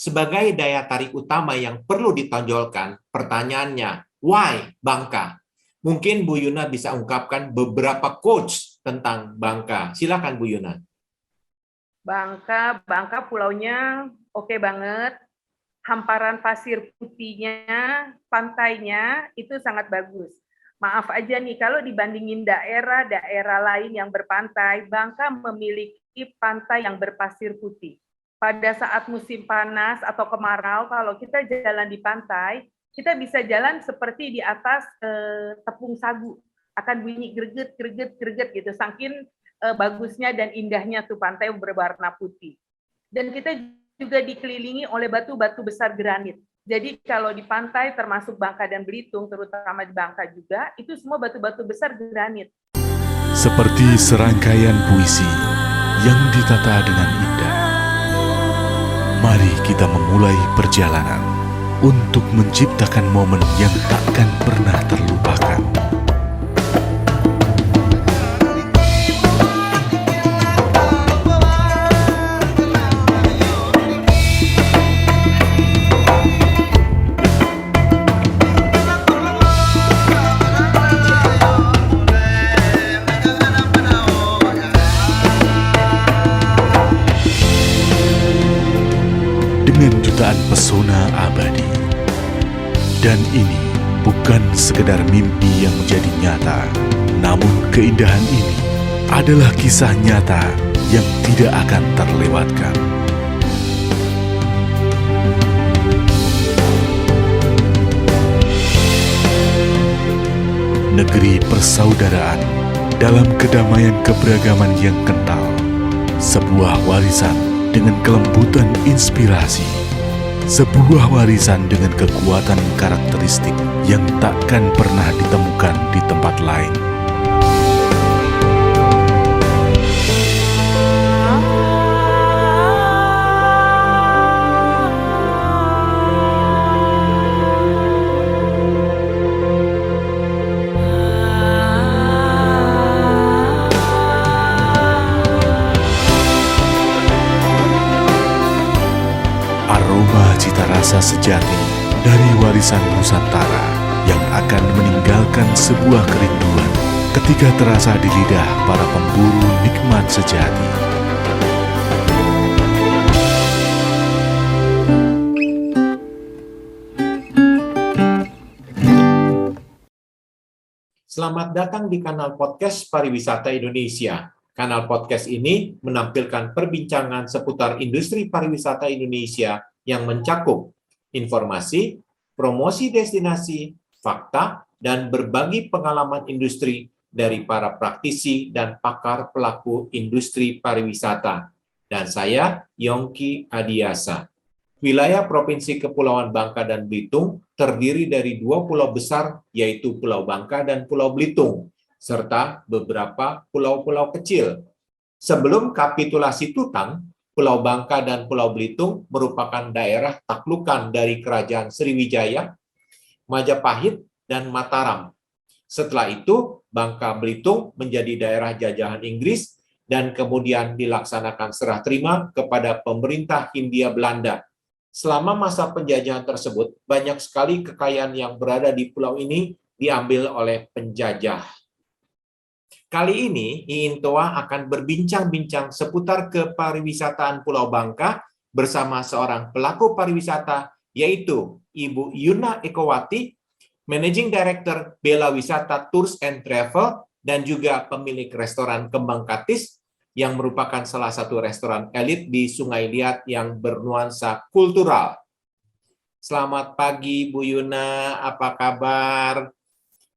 sebagai daya tarik utama yang perlu ditonjolkan, pertanyaannya, why Bangka? Mungkin Bu Yuna bisa ungkapkan beberapa quotes tentang Bangka. Silakan Bu Yuna. Bangka pulaunya oke banget. Hamparan pasir putihnya, pantainya itu sangat bagus. Maaf aja nih, kalau dibandingin daerah-daerah lain yang berpantai, Bangka memiliki pantai yang berpasir putih. Pada saat musim panas atau kemarau, kalau kita jalan di pantai, kita bisa jalan seperti di atas tepung sagu. Akan bunyi greget, greget, greget gitu. Saking bagusnya dan indahnya tuh pantai berwarna putih. Dan kita juga dikelilingi oleh batu-batu besar granit. Jadi kalau di pantai termasuk Bangka dan Belitung, terutama di Bangka juga, itu semua batu-batu besar granit. Seperti serangkaian puisi yang ditata dengan indah. Mari kita memulai perjalanan untuk menciptakan momen yang takkan pernah terlupakan. Dengan jutaan pesona abadi. Dan ini bukan sekedar mimpi yang menjadi nyata, namun keindahan ini adalah kisah nyata yang tidak akan terlewatkan. Negeri persaudaraan dalam kedamaian keberagaman yang kental, sebuah warisan dengan kelembutan inspirasi, sebuah warisan dengan kekuatan karakteristik yang takkan pernah ditemukan di tempat lain. Aroma cita rasa sejati dari warisan Nusantara yang akan meninggalkan sebuah kerinduan ketika terasa di lidah para pemburu nikmat sejati. Selamat datang di kanal podcast Pariwisata Indonesia. Kanal podcast ini menampilkan perbincangan seputar industri pariwisata Indonesia yang mencakup informasi, promosi destinasi, fakta, dan berbagi pengalaman industri dari para praktisi dan pakar pelaku industri pariwisata. Dan saya, Yongki Adiasa. Wilayah Provinsi Kepulauan Bangka dan Belitung terdiri dari 2 pulau besar, yaitu Pulau Bangka dan Pulau Belitung, serta beberapa pulau-pulau kecil. Sebelum kapitulasi Tutang, Pulau Bangka dan Pulau Belitung merupakan daerah taklukan dari Kerajaan Sriwijaya, Majapahit, dan Mataram. Setelah itu, Bangka Belitung menjadi daerah jajahan Inggris dan kemudian dilaksanakan serah terima kepada pemerintah Hindia Belanda. Selama masa penjajahan tersebut, banyak sekali kekayaan yang berada di pulau ini diambil oleh penjajah. Kali ini, Iin Toa akan berbincang-bincang seputar kepariwisataan Pulau Bangka bersama seorang pelaku pariwisata, yaitu Ibu Yuna Ekowati, Managing Director Bella Wisata Tours and Travel, dan juga pemilik restoran Kembang Katis, yang merupakan salah satu restoran elit di Sungai Liat yang bernuansa kultural. Selamat pagi, Bu Yuna, apa kabar?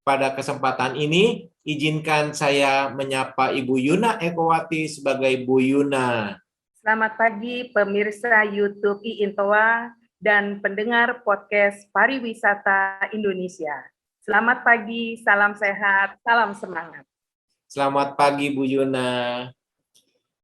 Pada kesempatan ini, izinkan saya menyapa Ibu Yuna Ekowati sebagai Bu Yuna. Selamat pagi pemirsa YouTube Iin Toa dan pendengar podcast Pariwisata Indonesia. Selamat pagi, salam sehat, salam semangat. Selamat pagi Bu Yuna.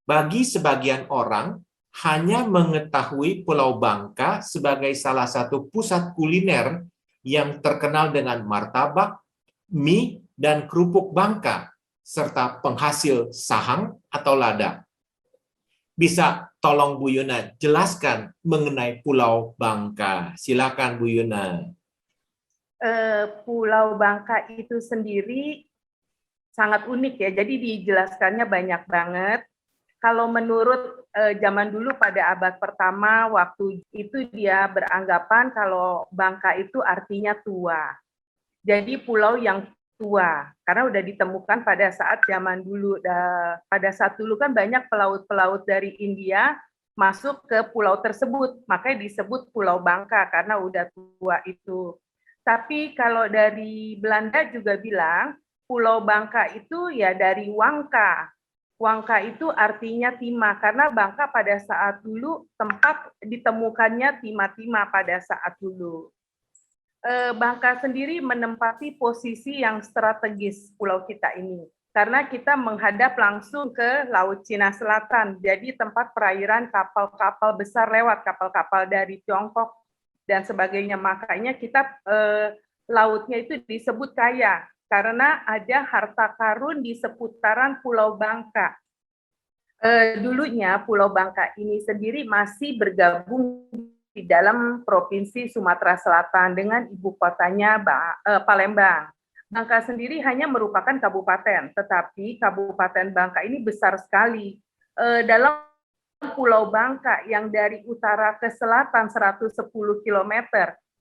Bagi sebagian orang, hanya mengetahui Pulau Bangka sebagai salah satu pusat kuliner yang terkenal dengan martabak, mie, dan kerupuk Bangka, serta penghasil sahang atau lada. Bisa tolong Bu Yuna jelaskan mengenai Pulau Bangka. Silakan Bu Yuna. Pulau Bangka itu sendiri sangat unik ya, jadi dijelaskannya banyak banget. Kalau menurut zaman dulu pada abad pertama, waktu itu dia beranggapan kalau Bangka itu artinya tua. Jadi pulau yang tua, karena udah ditemukan pada saat zaman dulu. Pada saat dulu kan banyak pelaut-pelaut dari India masuk ke pulau tersebut, makanya disebut Pulau Bangka karena udah tua itu. Tapi kalau dari Belanda juga bilang, Pulau Bangka itu ya dari Wangka. Wangka itu artinya timah, karena Bangka pada saat dulu tempat ditemukannya timah-timah pada saat dulu. Bangka sendiri menempati posisi yang strategis pulau kita ini, karena kita menghadap langsung ke Laut Cina Selatan, jadi tempat perairan kapal-kapal besar lewat, kapal-kapal dari Tiongkok dan sebagainya. Makanya kita lautnya itu disebut kaya, karena ada harta karun di seputaran Pulau Bangka. Dulunya Pulau Bangka ini sendiri masih bergabung di dalam Provinsi Sumatera Selatan dengan ibu kotanya Palembang. Bangka sendiri hanya merupakan kabupaten, tetapi Kabupaten Bangka ini besar sekali. Dalam Pulau Bangka yang dari utara ke selatan 110 km,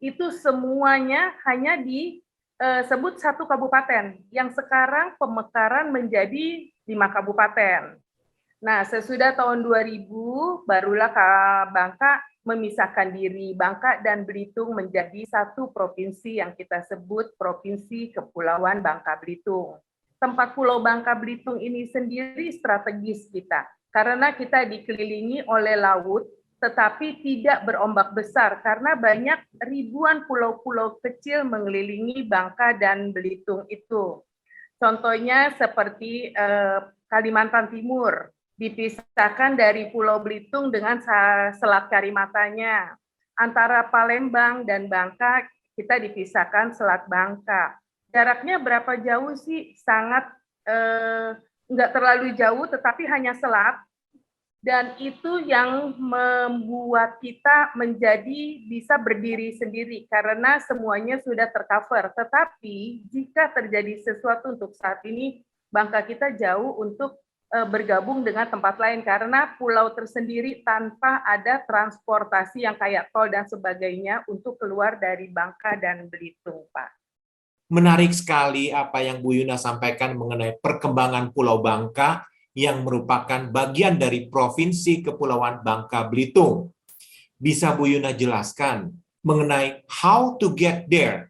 itu semuanya hanya disebut satu kabupaten, yang sekarang pemekaran menjadi 5 kabupaten. Nah, sesudah tahun 2000, barulah Bangka memisahkan diri. Bangka dan Belitung menjadi satu provinsi yang kita sebut Provinsi Kepulauan Bangka Belitung. Tempat Pulau Bangka Belitung ini sendiri strategis kita, karena kita dikelilingi oleh laut, tetapi tidak berombak besar, karena banyak ribuan pulau-pulau kecil mengelilingi Bangka dan Belitung itu. Contohnya seperti Kalimantan Timur, dipisahkan dari Pulau Belitung dengan Selat Kalimatanya. Antara Palembang dan Bangka, kita dipisahkan Selat Bangka. Jaraknya berapa jauh sih? Sangat nggak terlalu jauh, tetapi hanya selat. Dan itu yang membuat kita menjadi bisa berdiri sendiri, karena semuanya sudah tercover. Tetapi jika terjadi sesuatu untuk saat ini, Bangka kita jauh untuk bergabung dengan tempat lain, karena pulau tersendiri tanpa ada transportasi yang kayak tol dan sebagainya untuk keluar dari Bangka dan Belitung, Pak. Menarik sekali apa yang Bu Yuna sampaikan mengenai perkembangan Pulau Bangka yang merupakan bagian dari Provinsi Kepulauan Bangka Belitung. Bisa Bu Yuna jelaskan mengenai how to get there?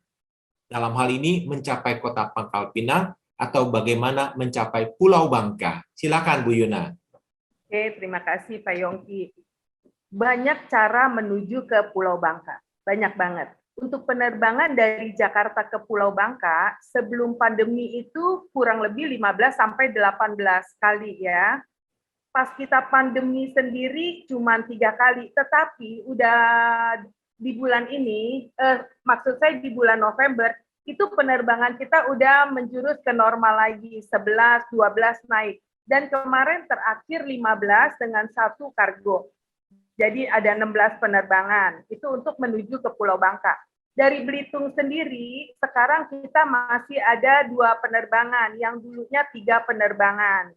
Dalam hal ini mencapai kota Pangkal Pinang atau bagaimana mencapai Pulau Bangka? Silakan Bu Yuna. Oke, terima kasih Pak Yongki. Banyak cara menuju ke Pulau Bangka, banyak banget. Untuk penerbangan dari Jakarta ke Pulau Bangka, sebelum pandemi itu kurang lebih 15 sampai 18 kali ya. Pas kita pandemi sendiri cuma 3 kali, tetapi udah di bulan ini, maksud saya di bulan November, itu penerbangan kita udah menjurus ke normal lagi, 11, 12 naik. Dan kemarin terakhir 15 dengan 1 kargo. Jadi ada 16 penerbangan, itu untuk menuju ke Pulau Bangka. Dari Belitung sendiri, sekarang kita masih ada 2 penerbangan, yang dulunya 3 penerbangan.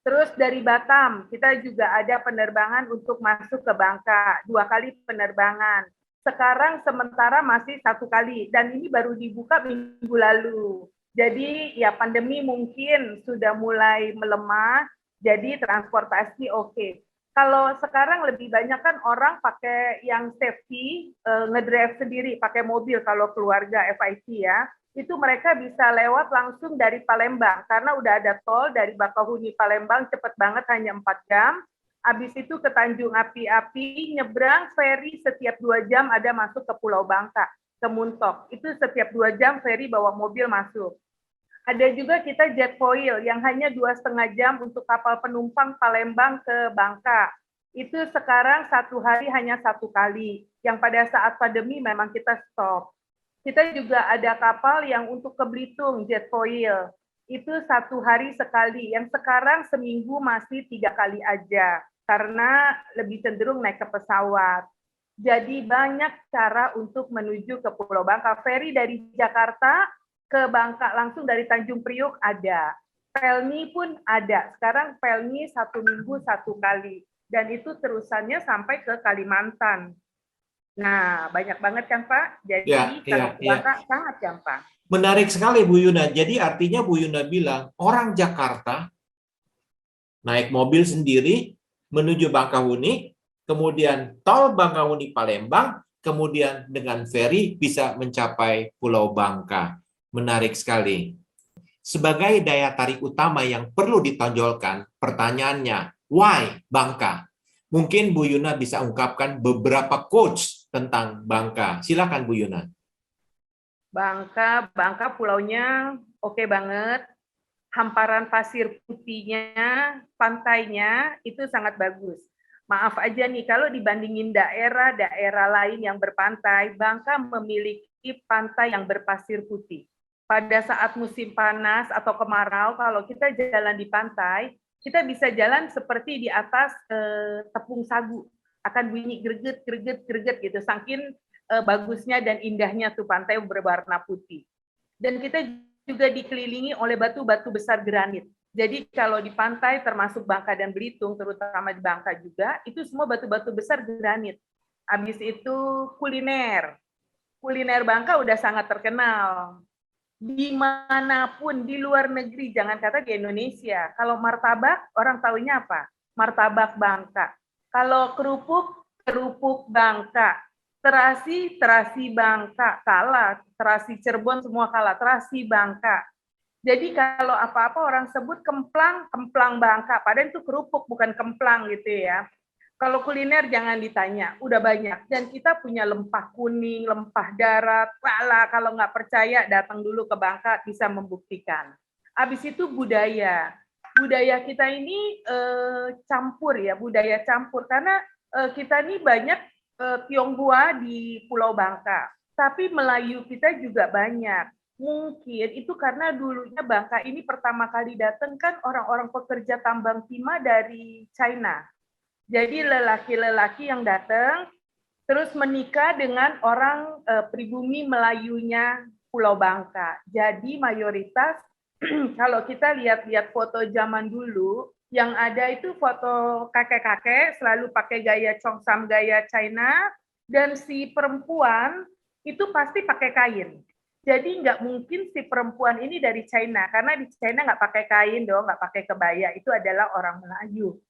Terus dari Batam, kita juga ada penerbangan untuk masuk ke Bangka, 2 kali penerbangan. Sekarang sementara masih 1 kali, dan ini baru dibuka minggu lalu. Jadi ya pandemi mungkin sudah mulai melemah, jadi transportasi oke. Kalau sekarang lebih banyak kan orang pakai yang safety, ngedrive sendiri, pakai mobil kalau keluarga FIT ya, itu mereka bisa lewat langsung dari Palembang, karena udah ada tol dari Bakauheni Palembang, cepet banget, hanya 4 jam. Habis itu ke Tanjung Api-Api, nyebrang ferry setiap 2 jam ada masuk ke Pulau Bangka, ke Muntok. Itu setiap 2 jam ferry bawa mobil masuk. Ada juga kita jet foil yang hanya 2,5 jam untuk kapal penumpang Palembang ke Bangka. Itu sekarang 1 hari hanya 1 kali. Yang pada saat pandemi memang kita stop. Kita juga ada kapal yang untuk ke Belitung, jet foil. Itu 1 hari sekali. Yang sekarang seminggu masih 3 kali aja. karena lebih cenderung naik ke pesawat. Jadi banyak cara untuk menuju ke Pulau Bangka. Ferry dari Jakarta ke Bangka langsung dari Tanjung Priok ada. Pelni pun ada. Sekarang Pelni 1 minggu 1 kali. Dan itu terusannya sampai ke Kalimantan. Nah, banyak banget kan Pak? Jadi kalau ke Bangka sangat gampang. Menarik sekali Bu Yuna. Jadi artinya Bu Yuna bilang orang Jakarta naik mobil sendiri menuju Bangkahuni, kemudian tol Bangkahuni Palembang, kemudian dengan ferry bisa mencapai Pulau Bangka. Menarik sekali. Sebagai daya tarik utama yang perlu ditonjolkan, pertanyaannya, why Bangka? Mungkin Bu Yuna bisa ungkapkan beberapa quotes tentang Bangka. Silakan Bu Yuna. Bangka pulaunya oke banget. Hamparan pasir putihnya, pantainya itu sangat bagus. Maaf aja nih, kalau dibandingin daerah-daerah lain yang berpantai, Bangka memiliki pantai yang berpasir putih. Pada saat musim panas atau kemarau, kalau kita jalan di pantai, kita bisa jalan seperti di atas tepung sagu. Akan bunyi greget, greget, greget gitu. Saking bagusnya dan indahnya tuh pantai berwarna putih. Dan kita juga dikelilingi oleh batu-batu besar granit. Jadi kalau di pantai termasuk Bangka dan Belitung, terutama di Bangka juga, itu semua batu-batu besar granit. Habis itu kuliner. Kuliner Bangka udah sangat terkenal. Dimanapun di luar negeri, jangan kata di Indonesia. Kalau martabak, orang taunya apa? Martabak Bangka. Kalau kerupuk, kerupuk Bangka. Terasi, terasi Bangka, kalah. Terasi Cirebon semua kalah, terasi Bangka. Jadi kalau apa-apa orang sebut kemplang, kemplang Bangka. Padahal itu kerupuk, bukan kemplang gitu ya. Kalau kuliner jangan ditanya, udah banyak. Dan kita punya lempah kuning, lempah darat. Walah, kalau nggak percaya datang dulu ke Bangka bisa membuktikan. Habis itu budaya. Budaya kita ini campur ya, budaya campur. Karena kita ini banyak Tionghoa di Pulau Bangka. Tapi Melayu kita juga banyak. Mungkin itu karena dulunya Bangka ini pertama kali datang kan orang-orang pekerja tambang timah dari China. Jadi lelaki-lelaki yang datang terus menikah dengan orang pribumi Melayunya Pulau Bangka. Jadi mayoritas kalau kita lihat-lihat foto zaman dulu, yang ada itu foto kakek-kakek selalu pakai gaya Cheongsam, gaya China, dan si perempuan itu pasti pakai kain. Jadi nggak mungkin si perempuan ini dari China, karena di China nggak pakai kain dong, nggak pakai kebaya, itu adalah orang Melayu.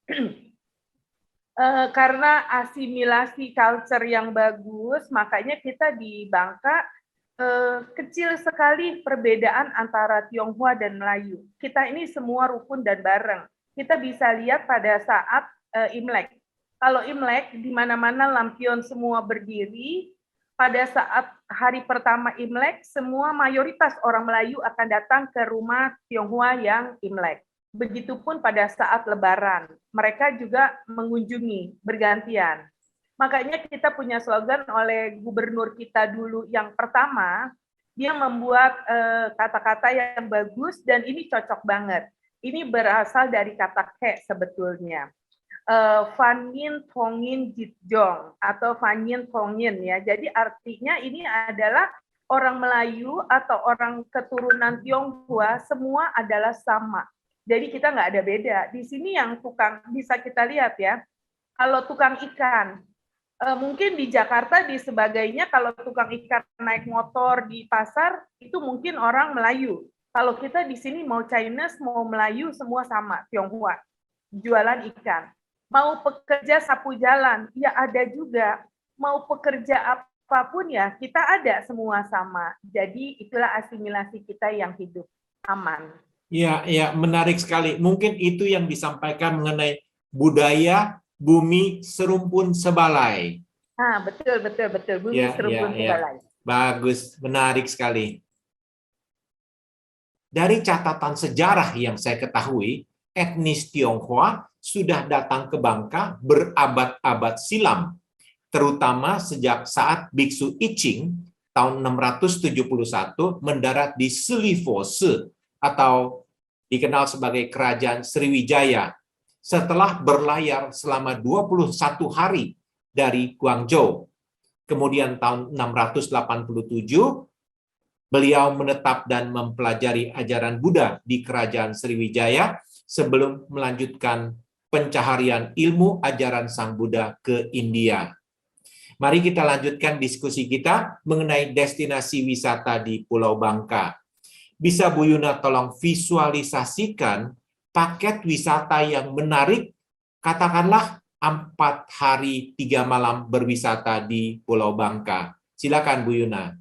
Karena asimilasi culture yang bagus, makanya kita di Bangka kecil sekali perbedaan antara Tionghoa dan Melayu. Kita ini semua rukun dan bareng. Kita bisa lihat pada saat Imlek. Kalau Imlek, di mana-mana lampion semua berdiri. Pada saat hari pertama Imlek, semua mayoritas orang Melayu akan datang ke rumah Tionghoa yang Imlek. Begitupun pada saat Lebaran, mereka juga mengunjungi bergantian. Makanya kita punya slogan oleh gubernur kita dulu yang pertama, dia membuat kata-kata yang bagus dan ini cocok banget. Ini berasal dari kata ke sebetulnya. Fanin Thongin Jitjong atau Fanin Thongin ya. Jadi artinya ini adalah orang Melayu atau orang keturunan Tionghoa semua adalah sama. Jadi kita nggak ada beda. Di sini yang tukang bisa kita lihat ya. Kalau tukang ikan, mungkin di Jakarta di sebagainya kalau tukang ikan naik motor di pasar itu mungkin orang Melayu. Kalau kita di sini mau Chinese, mau Melayu semua sama, Tionghoa. Jualan ikan. Mau pekerja sapu jalan, ya ada juga. Mau pekerja apapun ya, kita ada semua sama. Jadi itulah asimilasi kita yang hidup aman. Ya, menarik sekali. Mungkin itu yang disampaikan mengenai budaya bumi serumpun sebalai. Betul. Bumi serumpun sebalai. Bagus, menarik sekali. Dari catatan sejarah yang saya ketahui, etnis Tionghoa sudah datang ke Bangka berabad-abad silam, terutama sejak saat Biksu Iching tahun 671 mendarat di Selivose atau dikenal sebagai Kerajaan Sriwijaya. setelah berlayar selama 21 hari dari Guangzhou. Kemudian tahun 687, beliau menetap dan mempelajari ajaran Buddha di Kerajaan Sriwijaya sebelum melanjutkan pencaharian ilmu ajaran Sang Buddha ke India. Mari kita lanjutkan diskusi kita mengenai destinasi wisata di Pulau Bangka. Bisa Bu Yuna tolong visualisasikan paket wisata yang menarik, katakanlah 4 hari 3 malam berwisata di Pulau Bangka. Silakan Bu Yuna.